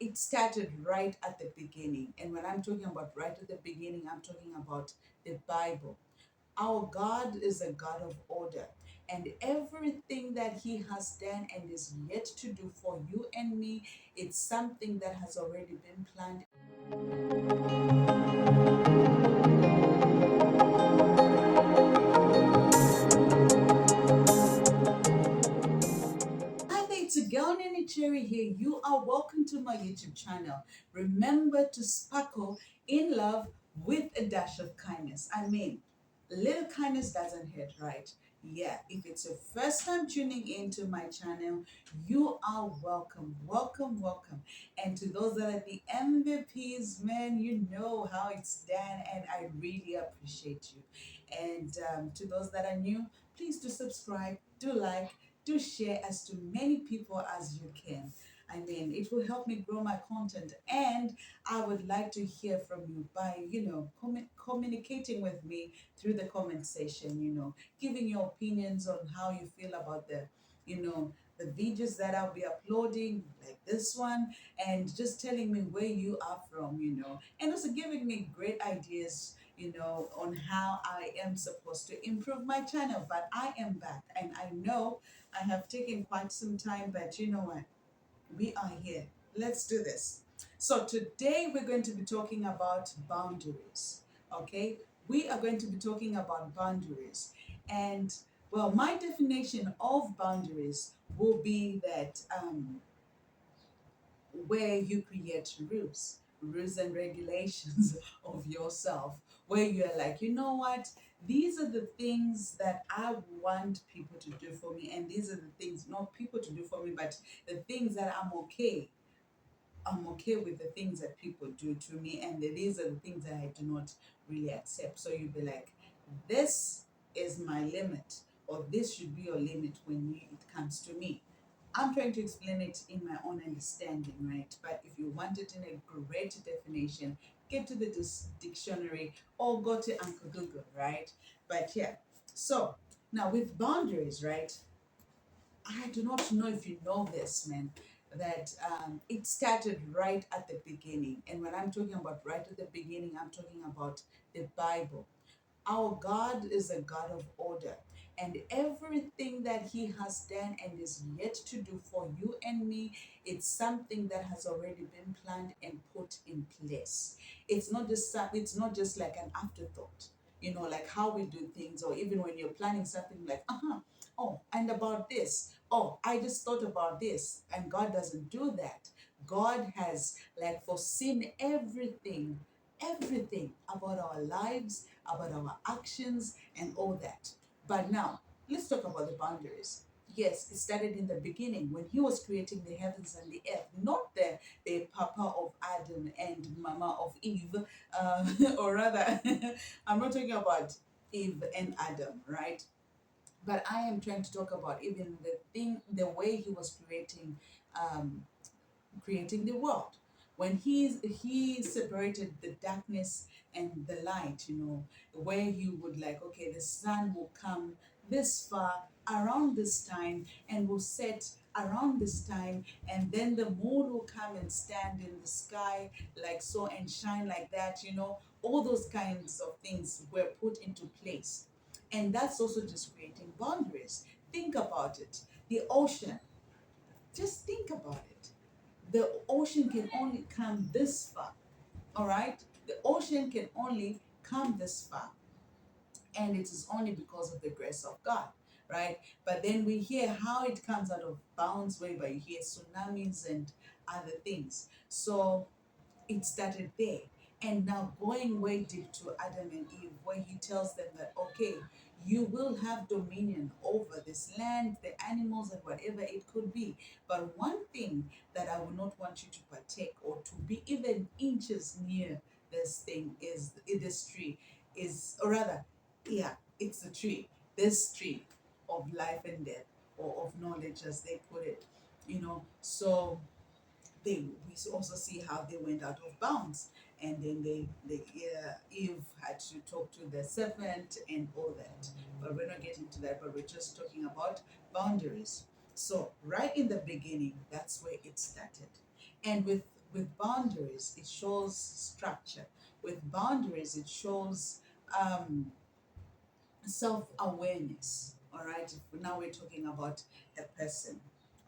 it started right at the beginning. And when I'm talking about right at the beginning, I'm talking about the Bible. Our God is a God of order, and everything that He has done and is yet to do for you and me, it's something that has already been planned. Hi there, it's a girl NENECHERRY here. You are welcome to my YouTube channel. Remember to sparkle in love with a dash of kindness. I mean, little kindness doesn't hurt, right? Yeah, if it's your first time tuning into my channel, you are welcome, welcome, welcome. And to those that are the MVPs, man, you know how it's done, and I really appreciate you. And to those that are new, please do subscribe, do like, do share as to many people as you can. I mean, it will help me grow my content, and I would like to hear from you by, communicating with me through the comment section, giving your opinions on how you feel about the videos that I'll be uploading, like this one, and just telling me where you are from, and also giving me great ideas, on how I am supposed to improve my channel. But I am back, and I know I have taken quite some time, but you know what? We are here. Let's do this. So today we're going to be talking about boundaries. Okay? We are going to be talking about boundaries. And well, my definition of boundaries will be that where you create rules and regulations of yourself, where you're like, you know what? These are the things that I want people to do for me, and these are the things, not people to do for me, but the things that I'm okay with the things that people do to me, and these are the things that I do not really accept. So you'd be like, this is my limit, or this should be your limit when it comes to me. I'm trying to explain it in my own understanding, right? But if you want it in a great definition, get to the dictionary or go to Uncle Google, right? But yeah, so now with boundaries, right? I do not know if you know this, man, that it started right at the beginning. And when I'm talking about right at the beginning, I'm talking about the Bible. Our God is a God of order, and everything that He has done and is yet to do for you and me, it's something that has already been planned and put in place. It's not just like an afterthought, like how we do things, or even when you're planning something like, oh, and about this, oh, I just thought about this, and God doesn't do that. God has like foreseen everything about our lives, about our actions, and all that. But now, let's talk about the boundaries. Yes, it started in the beginning when He was creating the heavens and the earth, not the papa of Adam and mama of Eve, or rather, I'm not talking about Eve and Adam, right? But I am trying to talk about even the way He was um, creating the world. When he separated the darkness and the light, where He would like, okay, the sun will come this far around this time and will set around this time, and then the moon will come and stand in the sky like so and shine like that, all those kinds of things were put into place. And that's also just creating boundaries. Think about it. The ocean, just think about it. The ocean can only come this far. All right, the ocean can only come this far, and it is only because of the grace of God, right? But then we hear how it comes out of bounds, whereby you hear tsunamis and other things. So it started there. And now going way deep to Adam and Eve, where He tells them that, okay, you will have dominion over this land, the animals, and whatever it could be. But one thing that I would not want you to partake or to be even inches near this thing is this tree, or rather, yeah, it's the tree, this tree of life and death, or of knowledge, as they put it, So we also see how they went out of bounds, and then Eve had to talk to the serpent and all that. But we're not getting to that. But we're just talking about boundaries. So right in the beginning, that's where it started. And with boundaries, it shows structure. With boundaries, it shows um, self-awareness. All right, if now we're talking about a person.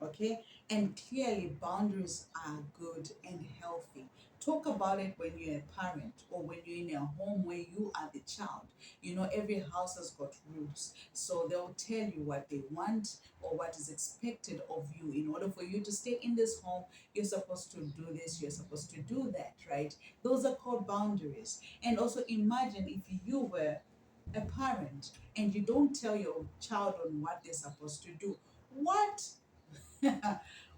Okay, and clearly boundaries are good and healthy. Talk about it when you're a parent or when you're in a home where you are the child. You know, every house has got rules, so they'll tell you what they want or what is expected of you. In order for you to stay in this home, you're supposed to do this, you're supposed to do that, right? Those are called boundaries. And also imagine if you were a parent and you don't tell your child on what they're supposed to do, what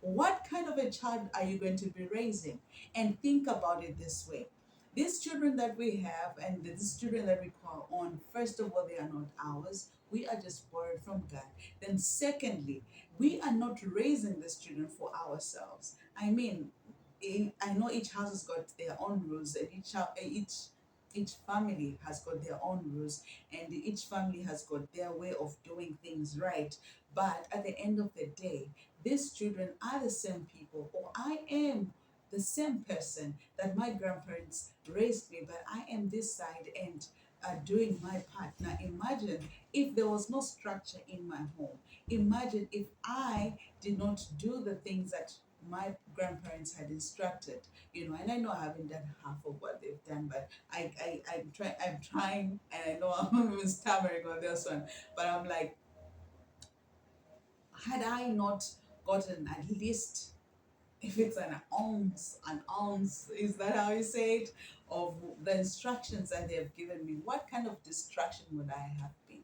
what kind of a child are you going to be raising? And think about it this way: these children that we have and these children that we call on, first of all, they are not ours. We are just borrowed from God. Then secondly, we are not raising these children for ourselves. I mean, I know each house has got their own rules, and each family has got their own rules, and each family has got their way of doing things, right? But at the end of the day, these children are the same people, or I am the same person that my grandparents raised me, but I am this side and doing my part. Now imagine if there was no structure in my home. Imagine if I did not do the things that my grandparents had instructed, you know. And I know I haven't done half of what they've done, but I'm trying, and I know I'm stammering on this one, but I'm like, had I not gotten at least, if it's an ounce, is that how you say it, of the instructions that they have given me, what kind of distraction would I have been?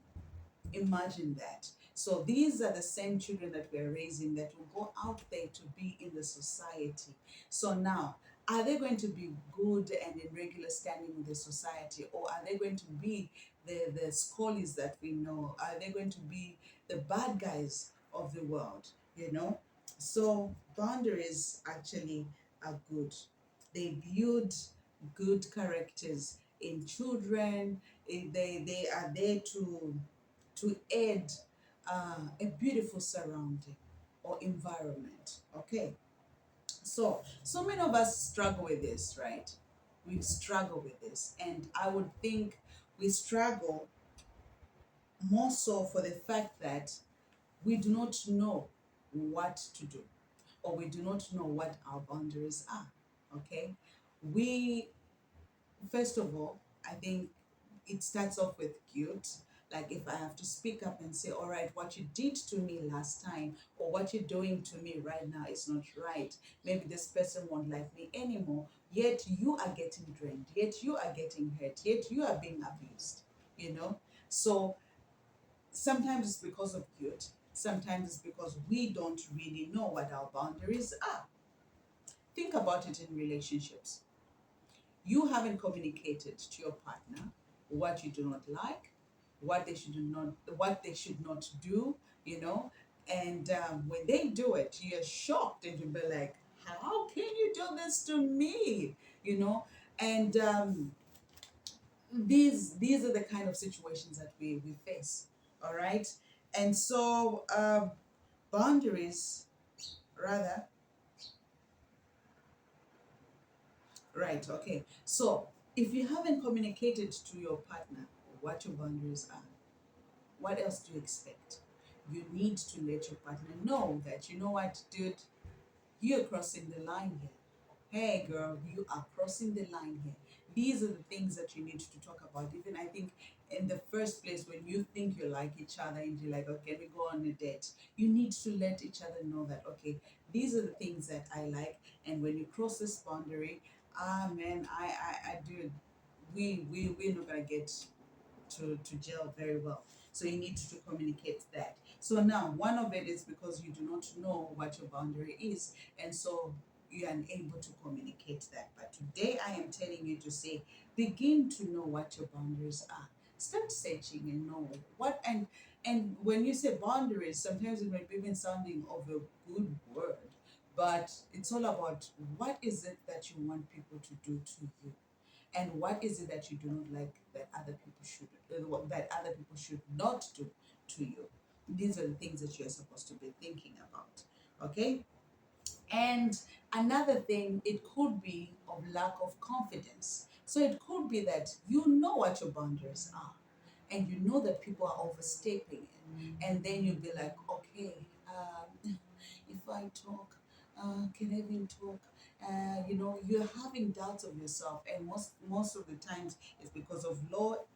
Imagine that. So these are the same children that we're raising that will go out there to be in the society. So now, are they going to be good and in regular standing with the society, or are they going to be the scholars that we know? Are they going to be the bad guys of the world? You know. So boundaries actually are good. They build good characters in children. They are there to aid a beautiful surrounding or environment. Okay, so many of us struggle with this, right? We struggle with this, and I would think we struggle more so for the fact that we do not know what to do, or we do not know what our boundaries are. Okay, we first of all, I think it starts off with guilt. Like if I have to speak up and say, all right, what you did to me last time, or what you're doing to me right now is not right. Maybe this person won't like me anymore. Yet you are getting drained. Yet you are getting hurt. Yet you are being abused. You know? So sometimes it's because of guilt. Sometimes it's because we don't really know what our boundaries are. Think about it in relationships. You haven't communicated to your partner what you do not like, what they should not do, you know. And when they do it, you're shocked, and you'll be like, how can you do this to me, you know? And these are the kind of situations that we face. All right. And so boundaries, rather, right, okay. So if you haven't communicated to your partner what your boundaries are, what else do you expect? You need to let your partner know that, you know what, dude, you're crossing the line here. Hey, girl, you are crossing the line here. These are the things that you need to talk about. Even I think in the first place, when you think you like each other and you're like, okay, we go on a date, you need to let each other know that, okay, these are the things that I like. And when you cross this boundary, man, I do. We're not gonna get to gel very well. So you need to communicate that. So now one of it is because you do not know what your boundary is, and so you are unable to communicate that. But today I am telling you to say, begin to know what your boundaries are. Start searching and know what, and when you say boundaries, sometimes it might be even sounding of a good word, but it's all about what is it that you want people to do to you, and what is it that you do not like that other people should that other people should not do to you. These are the things that you're supposed to be thinking about. Okay, And another thing, it could be of lack of confidence. So it could be that you know what your boundaries are, and you know that people are overstepping it. And then you'll be like, okay, if I talk, can I even talk? You're having doubts of yourself, and most of the times it's because of low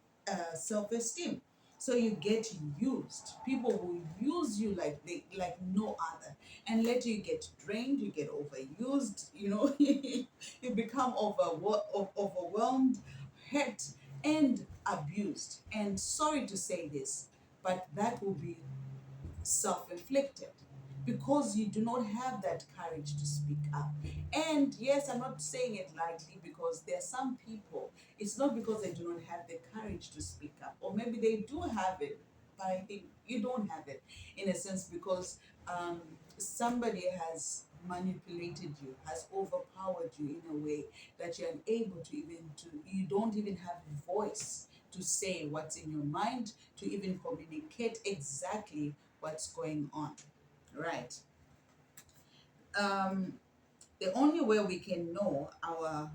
self-esteem. So you get used. People will use you like no other, and later you get drained, you get overused. You become overwhelmed, hurt, and abused. And sorry to say this, but that will be self-inflicted because you do not have that courage to speak up. And yes, I'm not saying it lightly, because there are some people, it's not because they do not have the courage to speak up, or maybe they do have it, but I think you don't have it, in a sense, because um, somebody has manipulated you, has overpowered you in a way that you're unable you don't even have a voice to say what's in your mind, to even communicate exactly what's going on, right? um, the only way we can know our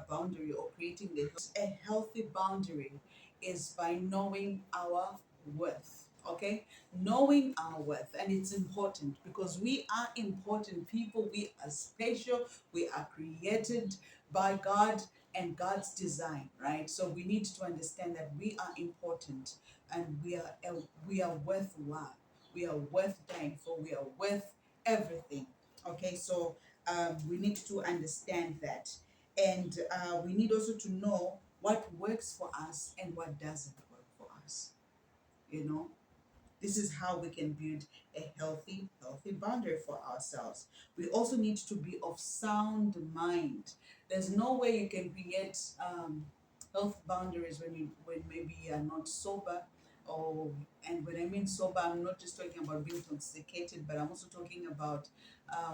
boundary, or creating a healthy boundary, is by knowing our worth. Okay, knowing our worth. And it's important because we are important people, we are special, we are created by God and God's design, right? So we need to understand that we are important, and we are worthwhile, we are worth dying for, we are worth everything. Okay, so we need to understand that. And we need also to know what works for us and what doesn't work for us. You know, this is how we can build a healthy boundary for ourselves. We also need to be of sound mind. There's no way you can create health boundaries when maybe you are not sober. Or, and when I mean sober, I'm not just talking about being intoxicated, but I'm also talking about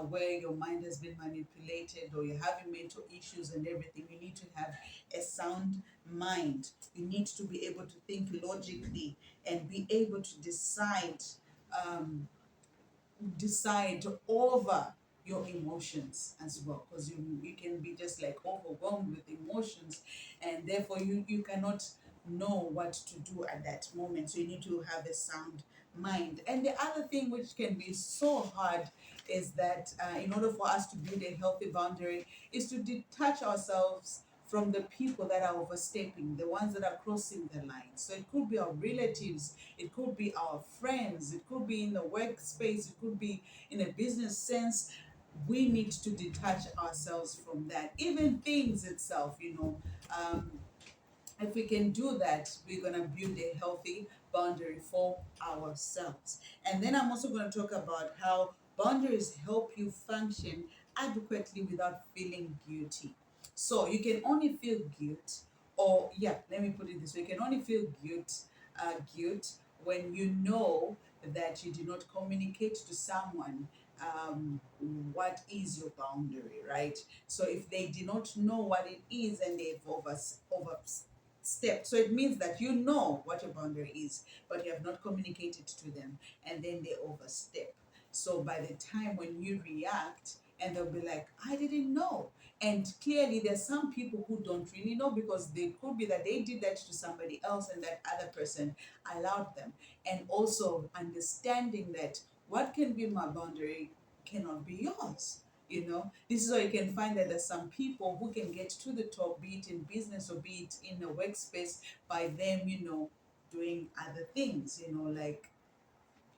where your mind has been manipulated, or you're having mental issues and everything. You need to have a sound mind. You need to be able to think logically and be able to um, decide over your emotions as well, because you can be just like overwhelmed with emotions, and therefore you cannot know what to do at that moment. So you need to have a sound mind. And the other thing which can be so hard is that in order for us to build a healthy boundary, is to detach ourselves from the people that are overstepping, the ones that are crossing the line. So it could be our relatives, it could be our friends, it could be in the workspace, it could be in a business sense. We need to detach ourselves from that. Even things itself, if we can do that, we're going to build a healthy boundary for ourselves. And then I'm also going to talk about how boundaries help you function adequately without feeling guilty. So you can only feel guilt, or yeah, let me put it this way: you can only feel guilt when you know that you did not communicate to someone what is your boundary, right? So if they do not know what it is and they've overstepped, so it means that you know what your boundary is, but you have not communicated to them, and then they overstep. So by the time when you react, and they'll be like, I didn't know. And clearly, there's some people who don't really know, because they could be that they did that to somebody else and that other person allowed them. And also understanding that what can be my boundary cannot be yours. This is why you can find that there's some people who can get to the top, be it in business or be it in a workspace, by them, doing other things, like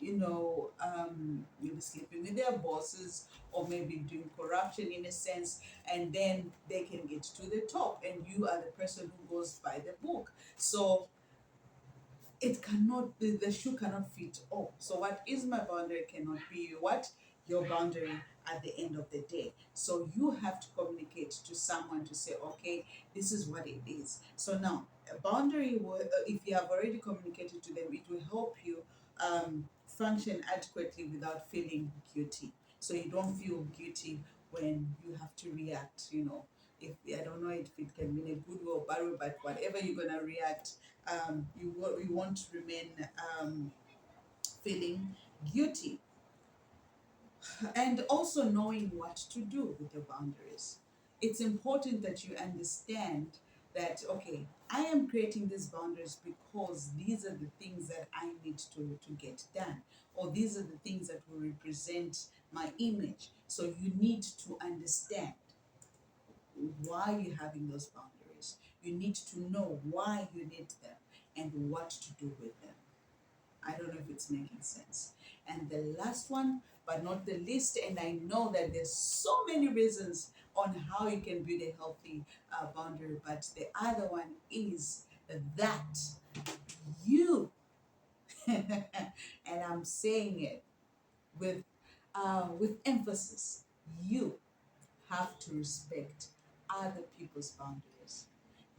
maybe sleeping with their bosses, or maybe doing corruption in a sense, and then they can get to the top, and you are the person who goes by the book. So it cannot, the shoe cannot fit all. So what is my boundary cannot be what your boundary at the end of the day. So you have to communicate to someone to say, okay, this is what it is. So now a boundary will, if you have already communicated to them, it will help you function adequately without feeling guilty. So you don't feel guilty when you have to react. If I don't know if it can be in a good way or bad way, but whatever you're gonna react, you won't remain feeling guilty. And also knowing what to do with your boundaries. It's important that you understand that, okay, I am creating these boundaries because these are the things that I need to get done, or these are the things that will represent my image. So you need to understand why you're having those boundaries. You need to know why you need them and what to do with them. I don't know if it's making sense. And the last one, but not the least, and I know that there's so many reasons on how you can build a healthy boundary, but the other one is that you, and I'm saying it with emphasis, you have to respect other people's boundaries.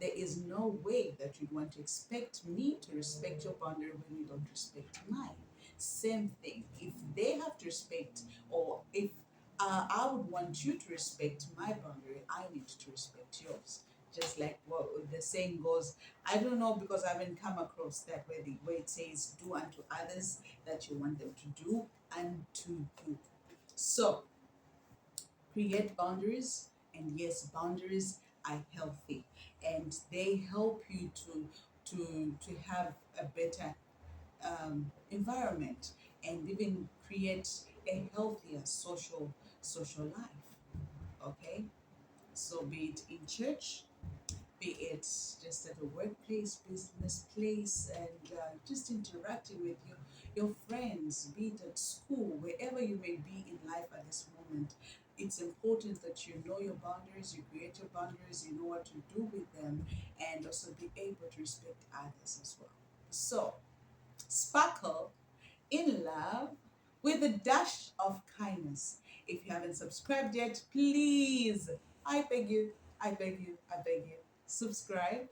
There is no way that you'd want to expect me to respect your boundary when you don't respect mine. Same thing. If they have to respect, or if I would want you to respect my boundary, I need to respect yours. Just like what the saying goes, I don't know because I haven't come across that where it says, "Do unto others that you want them to do unto you." So create boundaries, and yes, boundaries are healthy, and they help you to have a better environment, and even create a healthier social life. Okay, so be it in church, be it just at a workplace, business place, and just interacting with your friends, be it at school, wherever you may be in life at this moment. It's important that you know your boundaries, you create your boundaries, you know what to do with them, and also be able to respect others as well. So, sparkle in love with a dash of kindness. If you haven't subscribed yet, please, I beg you, I beg you, I beg you, subscribe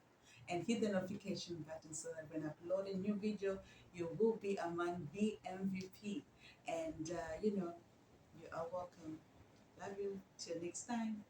and hit the notification button so that when I upload a new video, you will be among the MVP. And you are welcome. Love you. Till next time.